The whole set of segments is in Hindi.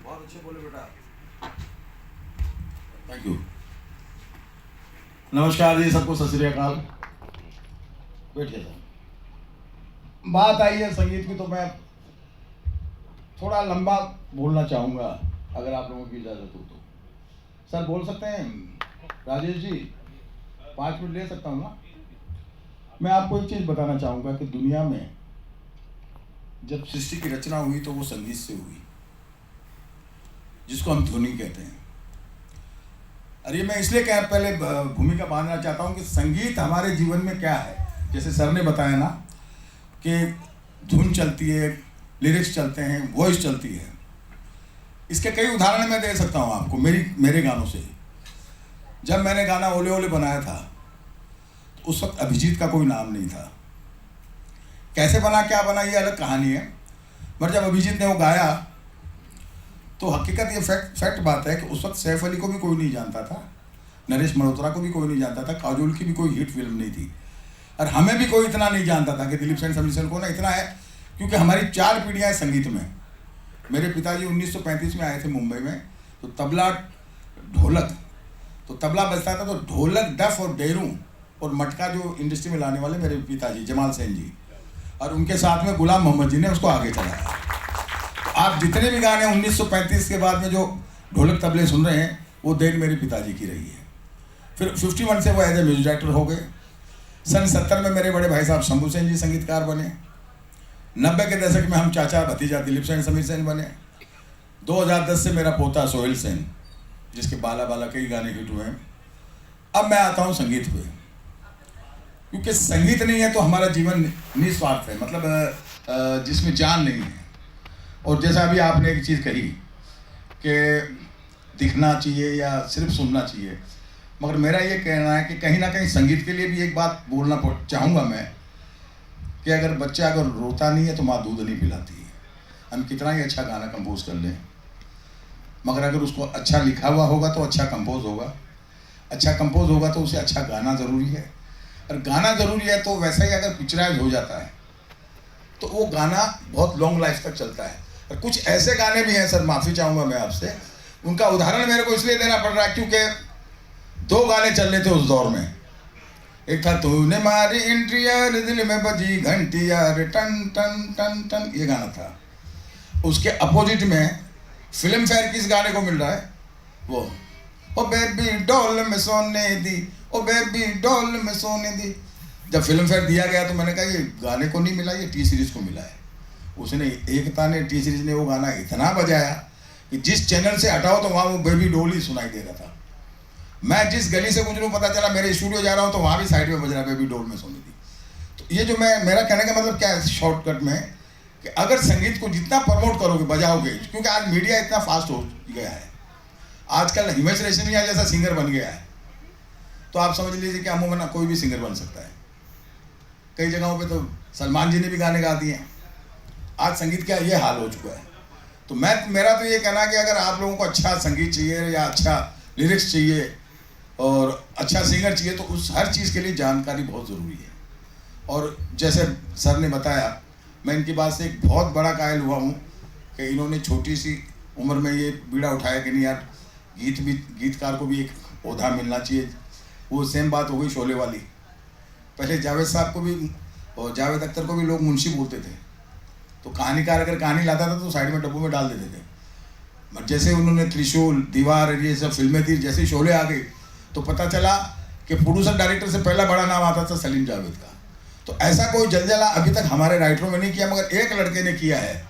बहुत अच्छे बोले बेटा। Thank you. नमस्कार जी सबको, सत श्री अकाल। बैठिए सर। बात आई है संगीत की, तो मैं थोड़ा लंबा बोलना चाहूँगा अगर आप लोगों की इजाज़त हो तो। सर बोल सकते हैं राजेश जी? 5 मिनट ले सकता हूँ ना? मैं आपको एक चीज़ बताना चाहूँगा कि दुनिया में जब सृष्टि की रचना हुई तो वो संगीत से हुई, जिसको हम ध्वनि कहते हैं। अरे मैं इसलिए क्या पहले भूमिका बांधना चाहता हूँ कि संगीत हमारे जीवन में क्या है। जैसे सर ने बताया ना कि धुन चलती है, लिरिक्स चलते हैं, वॉइस चलती है। इसके कई उदाहरण मैं दे सकता हूँ आपको मेरे गानों से। जब मैंने गाना ओले ओले बनाया था तो उस वक्त अभिजीत का कोई नाम नहीं था। कैसे बना, क्या बना, ये अलग कहानी है। पर जब अभिजीत ने वो गाया तो हकीकत ये फैक्ट बात है कि उस वक्त सैफ अली को भी कोई नहीं जानता था, नरेश मल्होत्रा को भी कोई नहीं जानता था, काजोल की भी कोई हिट फिल्म नहीं थी, और हमें भी कोई इतना नहीं जानता था कि दिलीप सेन समीर सेन को ना इतना है, क्योंकि हमारी 4 पीढ़ियाँ हैं संगीत में। मेरे पिताजी 1935 में आए थे मुंबई में, तो तबला ढोलक, तो तबला बजता था, तो ढोलक, डफ और डेरू और मटका जो इंडस्ट्री में लाने वाले मेरे पिताजी जमाल सेन जी, और उनके साथ में गुलाम मोहम्मद जी ने उसको आगे चलाया। आप जितने भी गाने 1935 के बाद में जो ढोलक तबले सुन रहे हैं वो देन मेरे पिताजी की रही है। फिर 51 से वो एज ए म्यूजिक डायरेक्टर हो गए। सन 70 में मेरे बड़े भाई साहब शंभू सेन जी संगीतकार बने। 90 के दशक में हम चाचा भतीजा दिलीप सेन समीर सेन बने। 2010 से मेरा पोता सोहेल सेन, जिसके बाला बाला कई गाने हिट हुए हैं। अब मैं आता हूँ संगीत पे, क्योंकि संगीत नहीं है तो हमारा जीवन निस्वार्थ है, मतलब जिसमें जान नहीं है। और जैसा अभी आपने एक चीज़ कही कि दिखना चाहिए या सिर्फ सुनना चाहिए, मगर मेरा ये कहना है कि कहीं ना कहीं संगीत के लिए भी एक बात बोलना चाहूँगा मैं, कि अगर बच्चा अगर रोता नहीं है तो माँ दूध नहीं पिलाती है। हम कितना ही अच्छा गाना कंपोज कर लें, मगर अगर उसको अच्छा लिखा हुआ होगा तो अच्छा कंपोज होगा, अच्छा कंपोज होगा तो उसे अच्छा गाना ज़रूरी है, और गाना ज़रूरी है तो वैसा ही अगर पिक्चराइज हो जाता है तो वो गाना बहुत लॉन्ग लाइफ तक चलता है। और कुछ ऐसे गाने भी हैं सर, माफ़ी चाहूँगा मैं आपसे, उनका उदाहरण मेरे को इसलिए देना पड़ रहा है क्योंकि 2 गाने चल रहे थे उस दौर में। एक था तूने मारी एंट्री यार, दिल में बजी घंटी यार, टन टन टन टन, ये गाना था। उसके अपोजिट में फिल्म फेयर किस गाने को मिल रहा है, वो ओ बेबी डॉल में सोने दी, ओ बेबी डॉल में सोने दी। जब फिल्म फेयर दिया गया तो मैंने कहा ये गाने को नहीं मिला, ये टी सीरीज़ को मिला है। उसने एकता ने, टी सीरीज़ ने वो गाना इतना बजाया कि जिस चैनल से हटाओ तो वहाँ वो बेबी डॉल ही सुनाई दे रहा था। मैं जिस गली से गुजरूँ पता चला मेरे स्टूडियो जा रहा हूँ तो वहाँ भी साइड में बज रहा बेबी डॉल में सोने दी। तो ये जो मेरा कहने का मतलब क्या है शॉर्टकट में, कि अगर संगीत को जितना प्रमोट करोगे, बजाओगे, क्योंकि आज मीडिया इतना फास्ट हो गया है, आजकल हिमेश रेशमिया जैसा सिंगर बन गया है, तो आप समझ लीजिए कि अमूमन कोई भी सिंगर बन सकता है। कई जगहों पे तो सलमान जी ने भी गाने गा दिए हैं। आज संगीत का ये हाल हो चुका है। तो मेरा तो ये कहना है कि अगर आप लोगों को अच्छा संगीत चाहिए या अच्छा लिरिक्स चाहिए और अच्छा सिंगर चाहिए तो उस हर चीज़ के लिए जानकारी बहुत ज़रूरी है। और जैसे सर ने बताया, मैं इनकी बात से एक बहुत बड़ा कायल हुआ हूँ कि इन्होंने छोटी सी उम्र में ये बीड़ा उठाया कि नहीं यार, गीतकार को भी एक ओहदा मिलना चाहिए। वो सेम बात हो गई शोले वाली। पहले जावेद साहब को भी और जावेद अख्तर को भी लोग मुंशी बोलते थे, तो कहानीकार अगर कहानी लाता था तो साइड में डब्बों में डाल देते थे। जैसे उन्होंने त्रिशूल, दीवार, ये सब फिल्में थी, जैसे शोले आ गई तो पता चला कि प्रोड्यूसर डायरेक्टर से पहला बड़ा नाम आता था सलीम जावेद का। तो ऐसा कोई जलजला अभी तक हमारे राइटरों में नहीं किया, मगर एक लड़के ने किया है,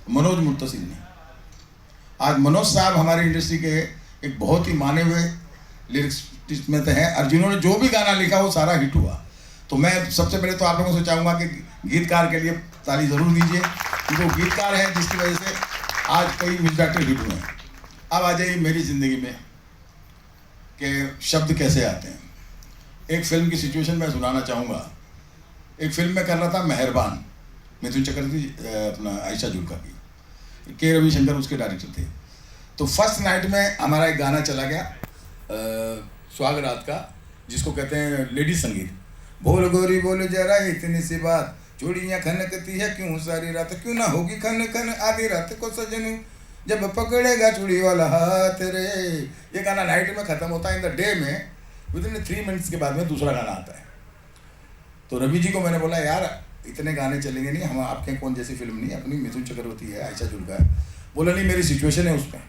मनोज मुंतसिर ने। आज मनोज साहब हमारी इंडस्ट्री के एक बहुत ही माने हुए लिरिक्स में तो हैं, और जिन्होंने जो भी गाना लिखा वो सारा हिट हुआ। तो मैं सबसे पहले तो आप लोगों से चाहूँगा कि गीतकार के लिए ताली ज़रूर दीजिए, क्योंकि वो गीतकार हैं जिसकी वजह से आज कई म्यूजिक डायरेक्टर हिट हुए हैं। अब आ जाइए मेरी ज़िंदगी में कि शब्द कैसे आते हैं। एक फिल्म की सिचुएशन मैं सुनाना चाहूँगा। एक फिल्म में कर रहा था मेहरबान, मिथुन चक्रवर्ती, अपना आयशा जुल्का की, के रविशंकर उसके डायरेक्टर थे। तो फर्स्ट नाइट में हमारा एक गाना चला गया सुहाग रात का, जिसको कहते हैं लेडीज संगीत। बोल गोरी बोल जरा इतनी सी बात, चूड़ियाँ खनकती है क्यों सारी रात, क्यों ना होगी खन खन आधी रात को सजन, जब पकड़ेगा चूड़ी वाला हाथ रे, ये गाना नाइट में ख़त्म होता है। इन द डे में विदिन 3 मिनट्स के बाद में दूसरा गाना आता है। तो रवि जी को मैंने बोला यार इतने गाने चलेंगे नहीं, हम आपके कौन जैसी फिल्म नहीं, अपनी मिथुन चक्रवर्ती है, आयशा जुल्का है। बोला नहीं मेरी सिचुएशन है उसमें।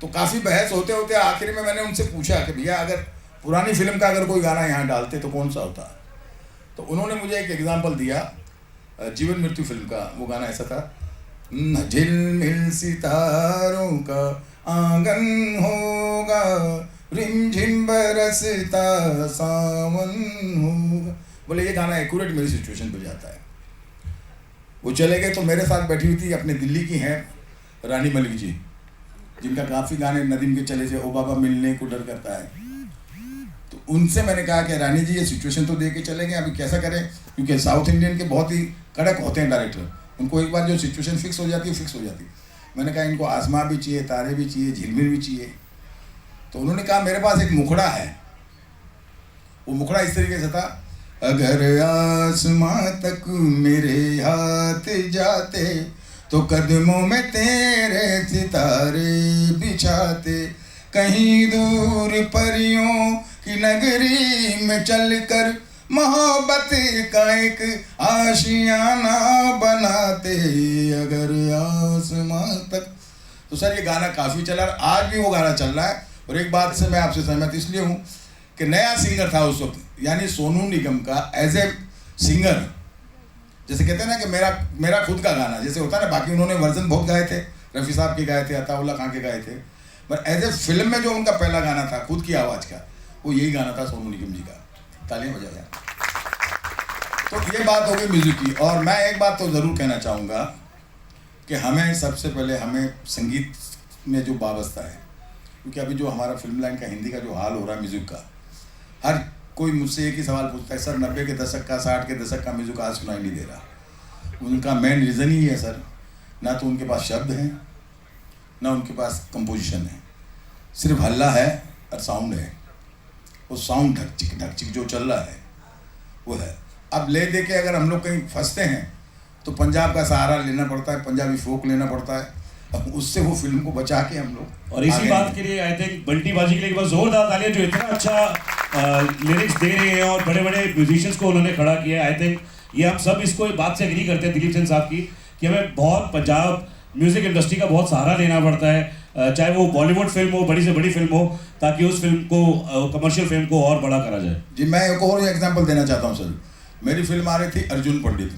तो काफ़ी बहस होते होते आखिर में मैंने उनसे पूछा कि भैया अगर पुरानी फिल्म का अगर कोई गाना यहाँ डालते तो कौन सा होता। तो उन्होंने मुझे एक एग्जाम्पल दिया जीवन मृत्यु फिल्म का। वो गाना ऐसा था, झिलमिल सितारों का आंगन होगा, रिमझिम बरसता सावन होगा। बोले ये गाना एक्यूरेट मेरी सिचुएशन पे जाता है। वो चले गए तो मेरे साथ बैठी हुई थी अपने दिल्ली की हैं रानी मलिक जी, जिनका काफ़ी गाने नदीम के चले से ओ बाबा मिलने को डर करता है। तो उनसे मैंने कहा कि रानी जी ये सिचुएशन तो दे के चले गए, अभी कैसा करें, क्योंकि साउथ इंडियन के बहुत ही कड़क होते हैं डायरेक्टर, उनको एक बार जो सिचुएशन फिक्स हो जाती है फिक्स हो जाती है। मैंने कहा इनको आसमां भी चाहिए, तारे भी चाहिए, झिलमिल भी चाहिए। तो उन्होंने कहा मेरे पास एक मुखड़ा है। वो मुखड़ा इस तरीके से था, अगर आसमां तक मेरे हाथ जाते तो कदमों में तेरे सितारे बिछाते, कहीं दूर परियों की नगरी में चलकर मोहब्बत का एक आशियाना बनाते, अगर आसमां तक। तो सर ये गाना काफ़ी चला, आज भी वो गाना चल रहा है। और एक बात से मैं आपसे सहमत इसलिए हूँ कि नया सिंगर था उस वक्त, यानी सोनू निगम का एज ए सिंगर, जैसे कहते हैं ना कि मेरा खुद का गाना जैसे होता है ना, बाकी उन्होंने वर्जन बहुत गाए थे, रफ़ी साहब के गाए थे, अताउल्ला खान के गाए थे, पर एज ए फिल्म में जो उनका पहला गाना था खुद की आवाज़ का, वो यही गाना था सोनू निगम जी का। तालियां बजाया। तो ये बात हो गई म्यूज़िक की। और मैं एक बात तो ज़रूर कहना चाहूँगा कि हमें सबसे पहले हमें संगीत में जो वाबस्ता है, क्योंकि अभी जो हमारा फिल्म लाइन का हिंदी का जो हाल हो रहा है म्यूज़िक का, हर कोई मुझसे एक ही सवाल पूछता है, सर 90 के दशक का 60 के दशक का म्यूज़िक आज सुनाई नहीं दे रहा। उनका मेन रीज़न ही है सर, ना तो उनके पास शब्द हैं ना उनके पास कंपोजिशन है, सिर्फ हल्ला है और साउंड है। वो साउंड ढक चिक जो चल रहा है वो है। अब ले दे के अगर हम लोग कहीं फंसते हैं तो पंजाब का सहारा लेना पड़ता है, पंजाबी फोक लेना पड़ता है, अब उससे वो फिल्म को बचा के हम लोग। और इसी बात के लिए आई थिंक बंटी बाजी के लिए एक बार जोरदार तालियां, जो इतना अच्छा लिरिक्स दे रहे हैं और बड़े बड़े म्यूजिशियंस को उन्होंने खड़ा किया है। आई थिंक ये हम सब इसको एक बात से एग्री करते हैं दिलीप सिंह साहब की, कि हमें बहुत पंजाब म्यूजिक इंडस्ट्री का बहुत सहारा लेना पड़ता है, चाहे वो बॉलीवुड फिल्म हो, बड़ी से बड़ी फिल्म हो, ताकि उस फिल्म को कमर्शियल फिल्म को और बड़ा करा जाए। जी मैं एक और एग्जांपल देना चाहता हूँ सर। मेरी फिल्म आ रही थी अर्जुन पंडित,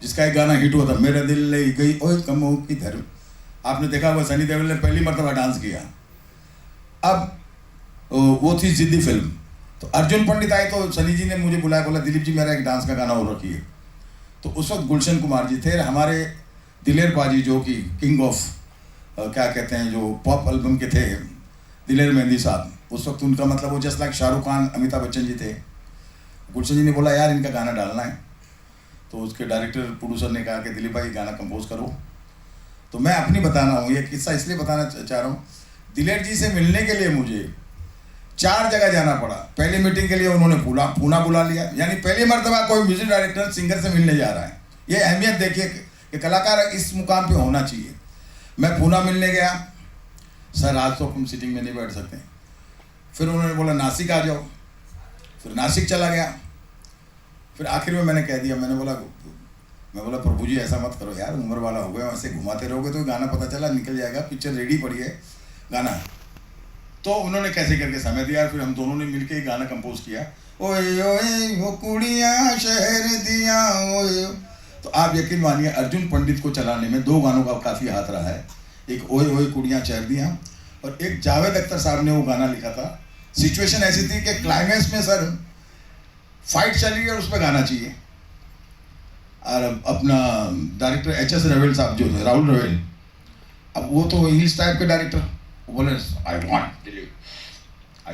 जिसका एक गाना हिट हुआ था, मेरा दिल ले गई ओए कमो की धर्म। आपने देखा हुआ सनी देओल ने पहली मरतबा डांस किया। अब वो थी जिद्दी फिल्म, तो अर्जुन पंडित आई तो सनी जी ने मुझे बुलाया, बोला दिलीप जी मेरा एक डांस का गाना और रखिए। तो उस वक्त गुलशन कुमार जी थे, हमारे दिलेर पाजी जो कि किंग ऑफ क्या कहते हैं जो पॉप एल्बम के थे, दिलेर मेहंदी साहब, उस वक्त उनका मतलब वो जस्ट लाइक शाहरुख खान अमिताभ बच्चन जी थे। गुलशन जी ने बोला यार इनका गाना डालना है, तो उसके डायरेक्टर प्रोड्यूसर ने कहा कि दिलीप भाई गाना कंपोज करो। तो मैं अपनी बताना हूँ, ये किस्सा इसलिए बताना चाह रहा हूँ, दिलेर जी से मिलने के लिए मुझे 4 जगह जाना पड़ा। पहली मीटिंग के लिए उन्होंने पूना बुला लिया, यानी पहली मरतबा कोई म्यूजिक डायरेक्टर सिंगर से मिलने जा रहा है। ये अहमियत देखिए कि कलाकार इस मुकाम पे होना चाहिए। मैं पूना मिलने गया, सर आज तो हम सीटिंग में नहीं बैठ सकते। फिर उन्होंने बोला नासिक आ जाओ, फिर नासिक चला गया। फिर आखिर में मैंने कह दिया, मैं बोला प्रभु जी ऐसा मत करो यार, उम्र वाला हो गया, वैसे घुमाते रहोगे तो गाना पता चला निकल जाएगा, पिक्चर रेडी पड़ी है गाना। तो उन्होंने कैसे करके समय दिया, फिर हम दोनों ने मिलके एक गाना कंपोज किया, ओए ओए वो कुड़ियाँ शहर दिया ओए। तो आप यकीन मानिए अर्जुन पंडित को चलाने में 2 गानों का काफ़ी हाथ रहा है, एक ओए ओए कुड़ियाँ शहर दिया और एक जावेद अख्तर साहब ने वो गाना लिखा था। सिचुएशन ऐसी थी कि क्लाइमैक्स में सर फाइट चल रही है और उस पर गाना चाहिए, और अपना डायरेक्टर HS रवेल साहब जो थे, राहुल रवेल, अब वो तो इंग्लिश टाइप के डायरेक्टर, वो बोले आई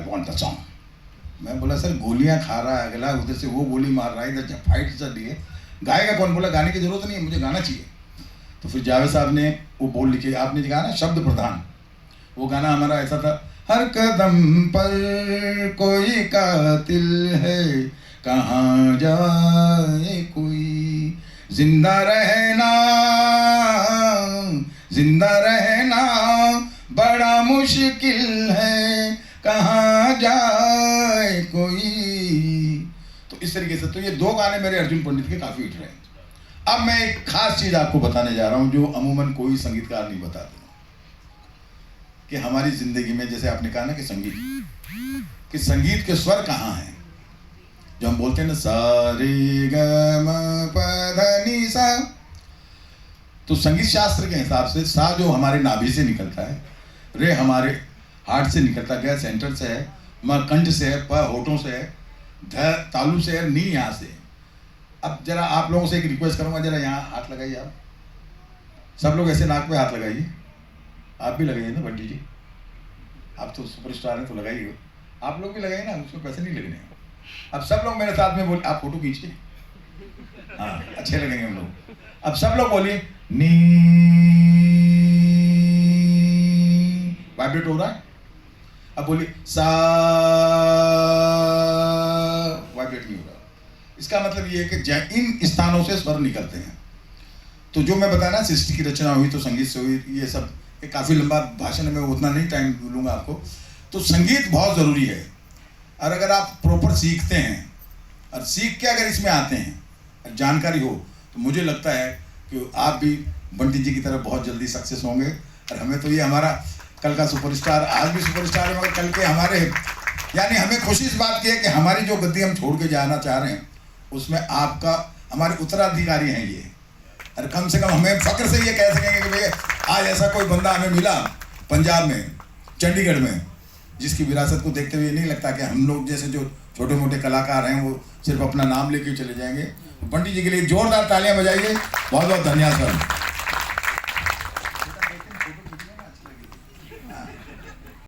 वांट द सॉन्ग। मैं बोला सर गोलियां खा रहा है अगला, उधर से वो गोली मार रहा है, इधर फाइट चल रही है, गाएगा कौन? बोला गाने की जरूरत नहीं है, मुझे गाना चाहिए। तो फिर जावेद साहब ने वो बोल लिखे, आपने कहा ना शब्द प्रधान, वो गाना हमारा ऐसा था, हर कदम पर कोई कातिल है, कहाँ जाए कोई, जिंदा रहना जिंदा रहना बड़ा मुश्किल है, कहाँ जाए कोई। तो इस तरीके से तो ये दो गाने मेरे अर्जुन पंडित के काफ़ी हिट रहे। अब मैं एक खास चीज़ आपको बताने जा रहा हूँ जो अमूमन कोई संगीतकार नहीं बताता, कि हमारी ज़िंदगी में जैसे आपने कहा ना कि संगीत के स्वर कहाँ हैं, जो हम बोलते हैं ना सा रे ग म प ध नि सा, तो संगीत शास्त्र के हिसाब से सा जो हमारे नाभि से निकलता है, रे हमारे हार्ट से निकलता है, सेंटर से है, म कंठ से है, प होठों से है, ध तालु से है, नी यहाँ से है। अब जरा आप लोगों से एक रिक्वेस्ट करूंगा, जरा यहाँ हाथ लगाइए। आप सब लोग ऐसे नाक पे हाथ लगाइए। आप भी लगाइए ना बंटी जी, आप तो सुपरस्टार हैं तो लगाइए। आप लोग भी लगाइए ना, उसमें पैसे नहीं लगने। अब सब लोग मेरे साथ में बोल, आप फोटो खींचिए, हाँ अच्छे लगेंगे हम लोग। अब सब लोग बोलिए नी, वाइब्रेट हो रहा है। अब बोलिए सा, वाइब्रेट नहीं हो रहा। इसका मतलब ये है कि इन स्थानों से स्वर निकलते हैं। तो जो मैं बताया ना सृष्टि की रचना हुई तो संगीत से हुई, ये सब एक काफ़ी लंबा भाषण है, मैं उतना नहीं टाइम लूँगा आपको। तो संगीत बहुत ज़रूरी है, और अगर आप प्रॉपर सीखते हैं और सीख के अगर इसमें आते हैं, जानकारी हो, तो मुझे लगता है कि आप भी बंटी जी की तरह बहुत जल्दी सक्सेस होंगे। और हमें तो ये हमारा कल का सुपरस्टार, आज भी सुपरस्टार है, मगर कल के हमारे, यानी हमें खुशी इस बात की है कि हमारी जो गद्दी हम छोड़ के जाना चाह रहे हैं उसमें आपका, हमारे उत्तराधिकारी हैं ये। और कम से कम हमें फक्र से ये कह सकेंगे कि भैया आज ऐसा कोई बंदा हमें मिला पंजाब में, चंडीगढ़ में, जिसकी विरासत को देखते हुए नहीं लगता कि हम लोग जैसे जो छोटे मोटे कलाकार हैं वो सिर्फ अपना नाम लेके चले जाएंगे। बंटी जी के लिए जोरदार तालियां बजाइए। बहुत बहुत धन्यवाद सर।